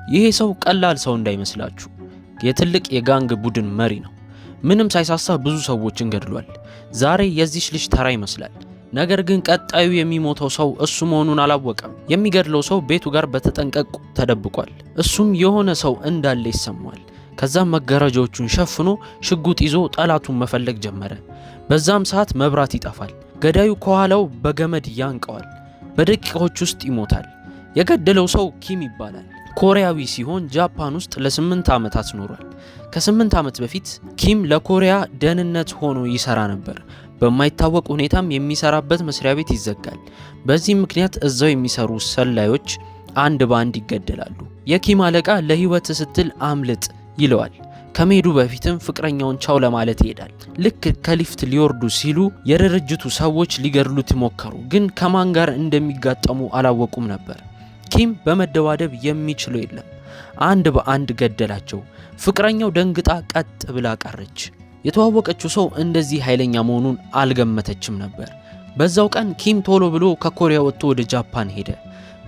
ይሄ ሰው ቀላል ሰው እንዳይመስላችሁ የትልቅ የጋንግ ቡድን መሪ ነው። ምንም ሳይሳሳ ብዙ ሰዎችን ገድሏል። ዛሬ የዚህ ልጅ ተራ ይመስላል። ነገር ግን ቀጣዩ የሚሞተው ሰው እሱ መሆኑን አላወቀም። የሚገድለው ሰው ቤቱ ጋር በተጠንቀቅ ተደብቋል። እሱም የሆነ ሰው እንዳለ ይሰማዋል። ከዛም መጋረጃዎቹን ሸፍኖ ሽጉጥ ይዞ ጠላቱን መፈለግ ጀመረ። በዛም ሰዓት መብራት ይጠፋል። ገዳዩ ከኋላው በገመድ ያንቀዋል። በደቂቃዎች ውስጥ ይሞታል። የገደለው ሰው ኪም ይባላል። ኮሪያዊ ሲሆን ጃፓን ውስጥ ለ8 ዓመታት ኖሯል። ከ8 ዓመት በፊት ኪም ለኮሪያ ደህንነት ሆኖ ይሰራ ነበር። በማይታወቅ ሁኔታም የሚሰራበት መስሪያ ቤት ይዘጋል። በዚህ ምክንያት እዛው የሚሰሩ ሰላዮች አንድ በአንድ ይገደላሉ። የኪም አለቃ ለህይወት ስትል አምልጥ ይለዋል። ከመሄዱ በፊትም ፍቅረኛውን ቻው ለማለት ይሄዳል። ልክ ከሊፍት ሊወርዱ ሲሉ የድርጅቱ ሰዎች ሊገድሉት ሞከሩ፣ ግን ከማን ጋር እንደሚጋጠሙ አላወቁም ነበር። ኪም በመደባደብ የሚችለው የለም። አንድ በአንድ ገደላቸው። ፍቅረኛው ደንግጣ ቀጥ ብላ ቀረች። የተዋወቀችው ሰው እንደዚህ ኃይለኛ መሆኑን አልገመተችም ነበር። በዛው ቀን ኪም ቶሎ ብሎ ከኮሪያ ወጥቶ ወደ ጃፓን ሄደ።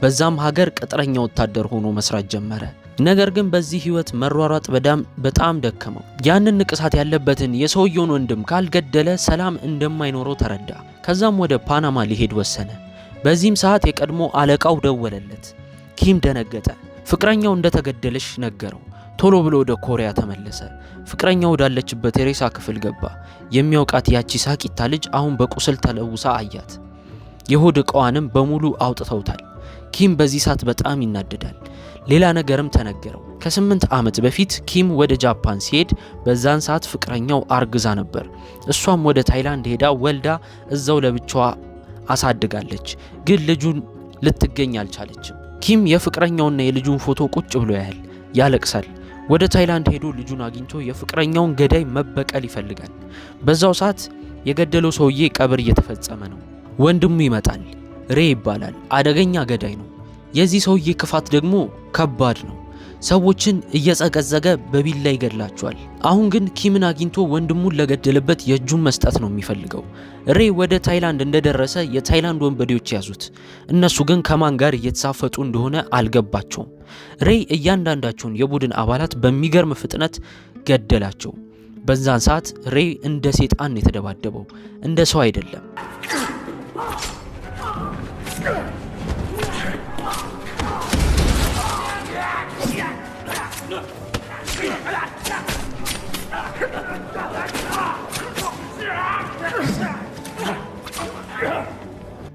በዛም ሀገር ቅጥረኛ ወታደር ሆኖ መስራት ጀመረ። ነገር ግን በዚህ ህይወት መሯሯጥ በጣም ደከመው። ያንን ንቅሳት ያለበትን የሰውየውን ወንድም ካልገደለ ሰላም እንደማይኖረው ተረዳ። ከዛም ወደ ፓናማ ሊሄድ ወሰነ። በዚህም ሰዓት የቀድሞ አለቃው ደወለለት። ኪም ደነገጠ። ፍቅረኛው እንደተገደለች ነገረው። ቶሎ ብሎ ወደ ኮሪያ ተመለሰ። ፍቅረኛው ወዳለችበት የሬሳ ክፍል ገባ። የሚያውቃት ያቺ ሳቂታ ልጅ አሁን በቁስል ተለውሳ አያት። የሆድ ዕቃዋንም በሙሉ አውጥተውታል። ኪም በዚህ ሰዓት በጣም ይናደዳል። ሌላ ነገርም ተነገረው። ከ8 ዓመት በፊት ኪም ወደ ጃፓን ሲሄድ በዛን ሰዓት ፍቅረኛው አርግዛ ነበር። እሷም ወደ ታይላንድ ሄዳ ወልዳ እዛው ለብቻዋ አሳድጋለች። ግን ልጁን ልትገኝ አልቻለችም። ኪም የፍቅረኛውና የልጁን ፎቶ ቁጭ ብሎ ያያል፣ ያለቅሳል። ወደ ታይላንድ ሄዶ ልጁን አግኝቶ የፍቅረኛውን ገዳይ መበቀል ይፈልጋል። በዛው ሰዓት የገደለው ሰውዬ ቀብር እየተፈጸመ ነው። ወንድሙ ይመጣል። ሬ ይባላል። አደገኛ ገዳይ ነው። የዚህ ሰውዬ ክፋት ደግሞ ከባድ ነው። ሰዎችን እየጸቀዘቀ በቢላ ይገድላቸዋል። አሁን ግን ኪምን አግኝቶ ወንድሙን ለገደለበት የእጁን መስጠት ነው የሚፈልገው። ሬ ወደ ታይላንድ እንደደረሰ የታይላንድ ወንበዴዎች ያዙት። እነሱ ግን ከማን ጋር እየተሳፈጡ እንደሆነ አልገባቸውም። ሬ እያንዳንዳቸውን የቡድን አባላት በሚገርም ፍጥነት ገደላቸው። በዛን ሰዓት ሬ እንደ ሴጣን የተደባደበው፣ እንደ ሰው አይደለም።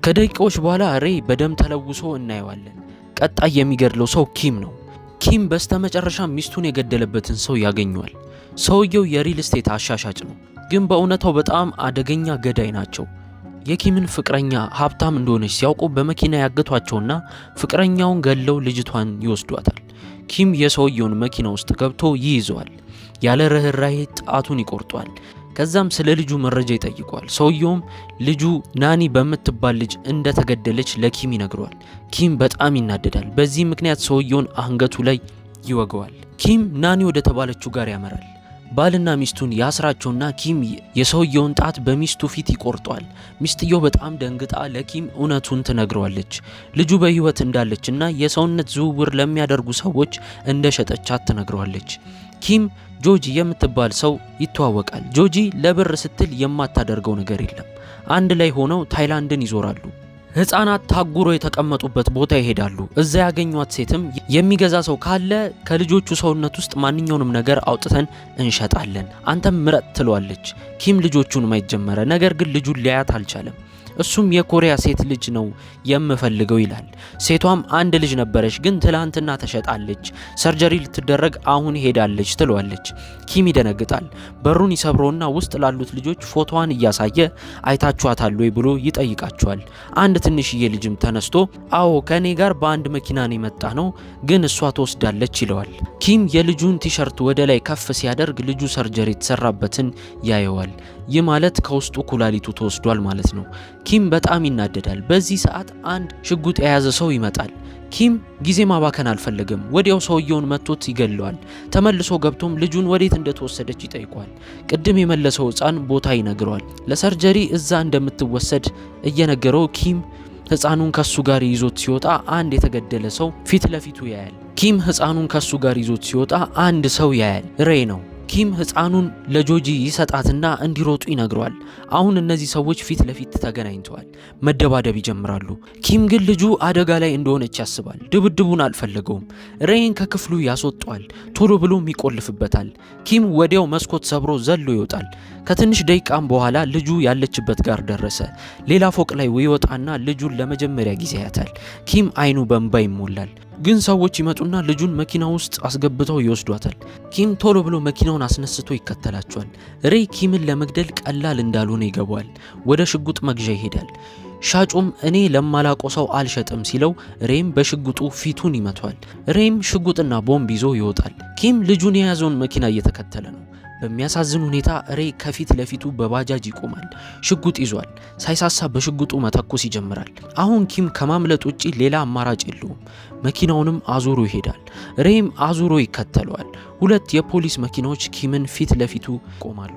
ከደቂቃዎች በኋላ ሬ በደም ተለውሶ እናየዋለን። ቀጣይ የሚገድለው ሰው ኪም ነው። ኪም በስተመጨረሻ ሚስቱን የገደለበትን ሰው ያገኘዋል። ሰውየው የሪል ስቴት አሻሻጭ ነው፣ ግን በእውነታው በጣም አደገኛ ገዳይ ናቸው። የኪምን ፍቅረኛ ሀብታም እንደሆነች ሲያውቁ በመኪና ያገቷቸውና ፍቅረኛውን ገለው ልጅቷን ይወስዷታል። ኪም የሰውየውን መኪና ውስጥ ገብቶ ይይዘዋል። ያለ ርህራሄ ጣቱን ይቆርጧል። ከዛም ስለ ልጁ መረጃ ይጠይቀዋል። ሰውየውም ልጁ ናኒ በምትባል ልጅ እንደተገደለች ለኪም ይነግረዋል። ኪም በጣም ይናደዳል። በዚህ ምክንያት ሰውየውን አንገቱ ላይ ይወገዋል። ኪም ናኒ ወደ ተባለችው ጋር ያመራል። ባልና ሚስቱን ያስራቸውና ኪም የሰውየውን ጣት በሚስቱ ፊት ይቆርጧል። ሚስትየው በጣም ደንግጣ ለኪም እውነቱን ትነግረዋለች። ልጁ በህይወት እንዳለችና የሰውነት ዝውውር ለሚያደርጉ ሰዎች እንደሸጠቻት ትነግረዋለች። ኪም ጆጂ የምትባል ሰው ይተዋወቃል። ጆጂ ለብር ስትል የማታደርገው ነገር የለም። አንድ ላይ ሆነው ታይላንድን ይዞራሉ። ህፃናት ታጉሮ የተቀመጡበት ቦታ ይሄዳሉ። እዛ ያገኟት ሴትም የሚገዛ ሰው ካለ ከልጆቹ ሰውነት ውስጥ ማንኛውንም ነገር አውጥተን እንሸጣለን፣ አንተም ምረጥ ትለዋለች። ኪም ልጆቹን ማየት ጀመረ። ነገር ግን ልጁን ሊያያት አልቻለም። እሱም የኮሪያ ሴት ልጅ ነው የምፈልገው ይላል። ሴቷም አንድ ልጅ ነበረች፣ ግን ትላንትና ተሸጣለች፣ ሰርጀሪ ልትደረግ አሁን ሄዳለች ትለዋለች። ኪም ይደነግጣል። በሩን ይሰብረውና ውስጥ ላሉት ልጆች ፎቶዋን እያሳየ አይታችኋታል ወይ ብሎ ይጠይቃቸዋል። አንድ ትንሽዬ ልጅም ተነስቶ አዎ ከኔ ጋር በአንድ መኪና ነው የመጣ ነው፣ ግን እሷ ትወስዳለች ይለዋል። ኪም የልጁን ቲሸርት ወደ ላይ ከፍ ሲያደርግ ልጁ ሰርጀሪ የተሰራበትን ያየዋል። ይህ ማለት ከውስጡ ኩላሊቱ ተወስዷል ማለት ነው። ኪም በጣም ይናደዳል። በዚህ ሰዓት አንድ ሽጉጥ የያዘ ሰው ይመጣል። ኪም ጊዜ ማባከን አልፈለገም። ወዲያው ሰውየውን መቶት ይገለዋል። ተመልሶ ገብቶም ልጁን ወዴት እንደተወሰደች ይጠይቋል። ቅድም የመለሰው ህፃን ቦታ ይነግረዋል። ለሰርጀሪ እዛ እንደምትወሰድ እየነገረው ኪም ህፃኑን ከሱ ጋር ይዞት ሲወጣ አንድ የተገደለ ሰው ፊት ለፊቱ ያያል። ኪም ህፃኑን ከሱ ጋር ይዞት ሲወጣ አንድ ሰው ያያል። ሬይ ነው። ኪም ህፃኑን ለጆጂ ይሰጣትና እንዲሮጡ ይነግረዋል። አሁን እነዚህ ሰዎች ፊት ለፊት ተገናኝተዋል፣ መደባደብ ይጀምራሉ። ኪም ግን ልጁ አደጋ ላይ እንደሆነች ያስባል። ድብድቡን አልፈለገውም። ሬይን ከክፍሉ ያስወጣዋል፣ ቶሎ ብሎም ይቆልፍበታል። ኪም ወዲያው መስኮት ሰብሮ ዘሎ ይወጣል። ከትንሽ ደቂቃም በኋላ ልጁ ያለችበት ጋር ደረሰ። ሌላ ፎቅ ላይ ይወጣና ልጁን ለመጀመሪያ ጊዜ ያያታል። ኪም አይኑ በእንባ ይሞላል። ግን ሰዎች ይመጡና ልጁን መኪና ውስጥ አስገብተው ይወስዷታል። ኪም ቶሎ ብሎ መኪናውን አስነስቶ ይከተላቸዋል። ሬይ ኪምን ለመግደል ቀላል እንዳልሆነ ይገባዋል። ወደ ሽጉጥ መግዣ ይሄዳል። ሻጩም እኔ ለማላቆ ሰው አልሸጥም ሲለው ሬይም በሽጉጡ ፊቱን ይመቷል። ሬይም ሽጉጥና ቦምብ ይዞ ይወጣል። ኪም ልጁን የያዘውን መኪና እየተከተለ ነው። በሚያሳዝን ሁኔታ ሬይ ከፊት ለፊቱ በባጃጅ ይቆማል። ሽጉጥ ይዟል። ሳይሳሳ በሽጉጡ መተኮስ ይጀምራል። አሁን ኪም ከማምለጥ ውጪ ሌላ አማራጭ የለውም። መኪናውንም አዙሮ ይሄዳል። ሬይም አዙሮ ይከተለዋል። ሁለት የፖሊስ መኪናዎች ኪምን ፊት ለፊቱ ይቆማሉ።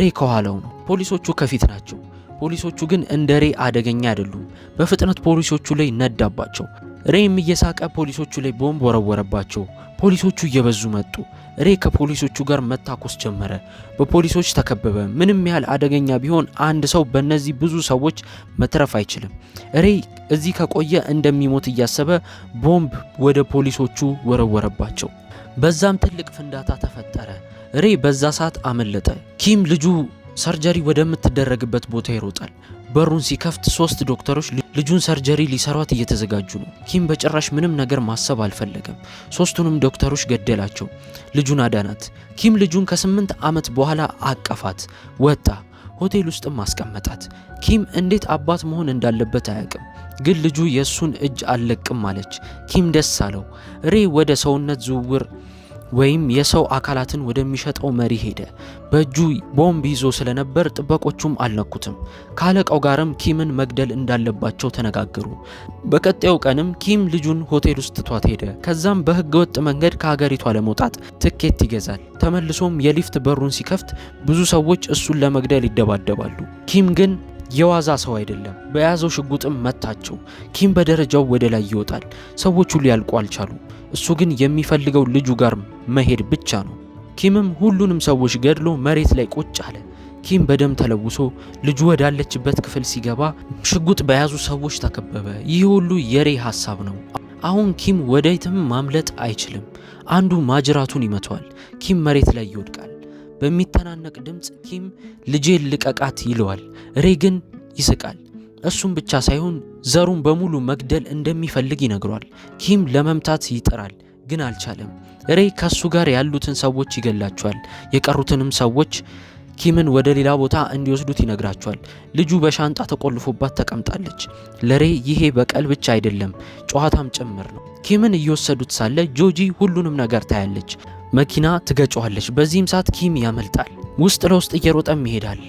ሬይ ከኋላው ነው። ፖሊሶቹ ከፊት ናቸው። ፖሊሶቹ ግን እንደ ሬይ አደገኛ አይደሉም። በፍጥነት ፖሊሶቹ ላይ ነዳባቸው። ሬይም እየሳቀ ፖሊሶቹ ላይ ቦምብ ወረወረባቸው። ፖሊሶቹ እየበዙ መጡ። ሬይ ከፖሊሶቹ ጋር መታኮስ ጀመረ። በፖሊሶች ተከበበ። ምንም ያህል አደገኛ ቢሆን አንድ ሰው በእነዚህ ብዙ ሰዎች መትረፍ አይችልም። ሬይ እዚህ ከቆየ እንደሚሞት እያሰበ ቦምብ ወደ ፖሊሶቹ ወረወረባቸው። በዛም ትልቅ ፍንዳታ ተፈጠረ። ሬይ በዛ ሰዓት አመለጠ። ኪም ልጁ ሰርጀሪ ወደምትደረግበት ቦታ ይሮጣል። በሩን ሲከፍት 3 ዶክተሮች ልጁን ሰርጀሪ ሊሰሯት እየተዘጋጁ ነው። ኪም በጭራሽ ምንም ነገር ማሰብ አልፈለገም። 3ቱንም ዶክተሮች ገደላቸው። ልጁን አዳናት። ኪም ልጁን ከ8 ዓመት በኋላ አቀፋት፣ ወጣ፣ ሆቴል ውስጥም አስቀመጣት። ኪም እንዴት አባት መሆን እንዳለበት አያውቅም፣ ግን ልጁ የሱን እጅ አልለቅም አለች። ኪም ደስ አለው። ሬይ ወደ ሰውነት ዝውውር ወይም የሰው አካላትን ወደሚሸጠው መሪ ሄደ። በእጁ ቦምብ ይዞ ስለነበር ጥበቆቹም አልነኩትም። ካለቃው ጋርም ኪምን መግደል እንዳለባቸው ተነጋገሩ። በቀጣዩ ቀንም ኪም ልጁን ሆቴል ውስጥ ትቷት ሄደ። ከዛም በህገወጥ መንገድ ከሀገሪቷ ለመውጣት ትኬት ይገዛል። ተመልሶም የሊፍት በሩን ሲከፍት ብዙ ሰዎች እሱን ለመግደል ይደባደባሉ። ኪም ግን የዋዛ ሰው አይደለም። በያዘው ሽጉጥም መታቸው። ኪም በደረጃው ወደ ላይ ይወጣል። ሰዎቹ ሊያልቁ አልቻሉ። እሱ ግን የሚፈልገው ልጁ ጋር መሄድ ብቻ ነው። ኪምም ሁሉንም ሰዎች ገድሎ መሬት ላይ ቁጭ አለ። ኪም በደም ተለውሶ ልጁ ወዳለችበት ክፍል ሲገባ ሽጉጥ በያዙ ሰዎች ተከበበ። ይህ ሁሉ የሬይ ሐሳብ ነው። አሁን ኪም ወደየትም ማምለጥ አይችልም። አንዱ ማጅራቱን ይመቷል። ኪም መሬት ላይ ይወድቃል። በሚተናነቅ ድምጽ ኪም ልጄን ልቀቃት ይለዋል። ሬይ ግን ይስቃል። እሱም ብቻ ሳይሆን ዘሩን በሙሉ መግደል እንደሚፈልግ ይነግሯል። ኪም ለመምታት ይጥራል፣ ግን አልቻለም። ሬይ ከሱ ጋር ያሉትን ሰዎች ይገላቸዋል። የቀሩትንም ሰዎች ኪምን ወደ ሌላ ቦታ እንዲወስዱት ይነግራቸዋል። ልጁ በሻንጣ ተቆልፎባት ተቀምጣለች። ለሬይ ይሄ በቀል ብቻ አይደለም፣ ጨዋታም ጭምር ነው። ኪምን እየወሰዱት ሳለ ጆጂ ሁሉንም ነገር ታያለች። መኪና ትገጨዋለች። በዚህም ሰዓት ኪም ያመልጣል። ውስጥ ለውስጥ እየሮጠም ይሄዳል።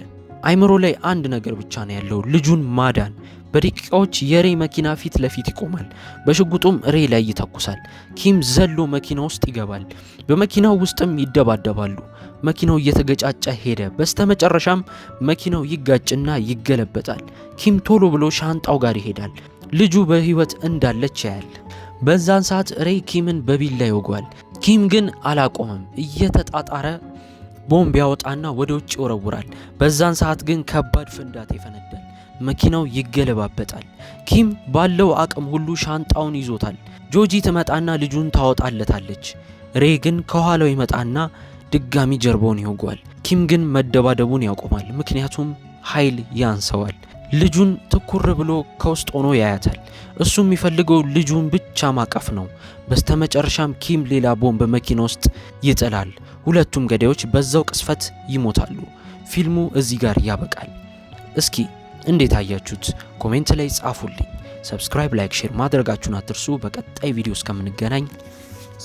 አይምሮ ላይ አንድ ነገር ብቻ ነው ያለው፣ ልጁን ማዳን። በደቂቃዎች የሬይ መኪና ፊት ለፊት ይቆማል። በሽጉጡም ሬይ ላይ ይተኩሳል። ኪም ዘሎ መኪና ውስጥ ይገባል። በመኪናው ውስጥም ይደባደባሉ። መኪናው እየተገጫጨ ሄደ። በስተመጨረሻም መኪናው ይጋጭና ይገለበጣል። ኪም ቶሎ ብሎ ሻንጣው ጋር ይሄዳል። ልጁ በህይወት እንዳለች ያያል። በዛን ሰዓት ሬይ ኪምን በቢላ ይወጋል። ኪም ግን አላቆመም። እየተጣጣረ ቦምብ ያወጣና ወደ ውጭ ይወረውራል። በዛን ሰዓት ግን ከባድ ፍንዳታ ይፈነዳል። መኪናው ይገለባበጣል። ኪም ባለው አቅም ሁሉ ሻንጣውን ይዞታል። ጆጂ ትመጣና ልጁን ታወጣለታለች። ሬይ ግን ከኋላው ይመጣና ድጋሚ ጀርባውን ይወጋል። ኪም ግን መደባደቡን ያቆማል፣ ምክንያቱም ኃይል ያንሰዋል። ልጁን ትኩር ብሎ ከውስጥ ሆኖ ያያታል። እሱ የሚፈልገው ልጁን ብቻ ማቀፍ ነው። በስተመጨረሻም ኪም ሌላ ቦምብ በመኪና ውስጥ ይጥላል። ሁለቱም ገዳዮች በዛው ቅስፈት ይሞታሉ። ፊልሙ እዚህ ጋር ያበቃል። እስኪ እንዴት አያችሁት? ኮሜንት ላይ ጻፉልኝ። ሰብስክራይብ፣ ላይክ፣ ሼር ማድረጋችሁን አትርሱ። በቀጣይ ቪዲዮ እስከምንገናኝ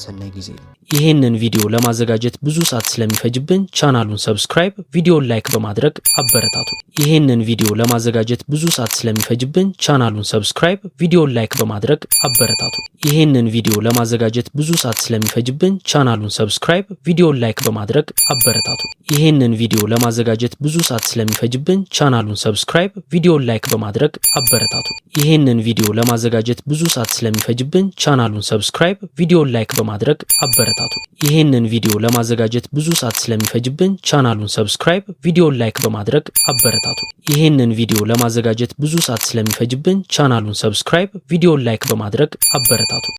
ሰናይ ጊዜ። ይሄንን ቪዲዮ ለማዘጋጀት ብዙ ሰዓት ስለሚፈጅብን ቻናሉን ሰብስክራይብ፣ ቪዲዮን ላይክ በማድረግ አበረታቱ። ይሄንን ቪዲዮ ለማዘጋጀት ብዙ ሰዓት ስለሚፈጅብን ቻናሉን ሰብስክራይብ፣ ቪዲዮን ላይክ በማድረግ አበረታቱ። ይሄንን ቪዲዮ ለማዘጋጀት ብዙ ሰዓት ስለሚፈጅብን ቻናሉን ሰብስክራይብ፣ ቪዲዮን ላይክ በማድረግ አበረታቱ። ይሄንን ቪዲዮ ለማዘጋጀት ብዙ ሰዓት ስለሚፈጅብን ቻናሉን ሰብስክራይብ፣ ቪዲዮን ላይክ በማድረግ አበረታቱ። ይሄንን ቪዲዮ ለማዘጋጀት ብዙ ሰዓት ስለሚፈጅብን ቻናሉን ሰብስክራይብ፣ ቪዲዮን ላይክ በማድረግ አበረታቱ። ይሄንን ቪዲዮ ለማዘጋጀት ብዙ ሰዓት ስለሚፈጅብን ቻናሉን ሰብስክራይብ፣ ቪዲዮን ላይክ በማድረግ አበረታቱ። ይሄንን ቪዲዮ ለማዘጋጀት ብዙ ሰዓት ስለሚፈጅብን ቻናሉን ሰብስክራይብ፣ ቪዲዮን ላይክ በማድረግ አበረታቱ።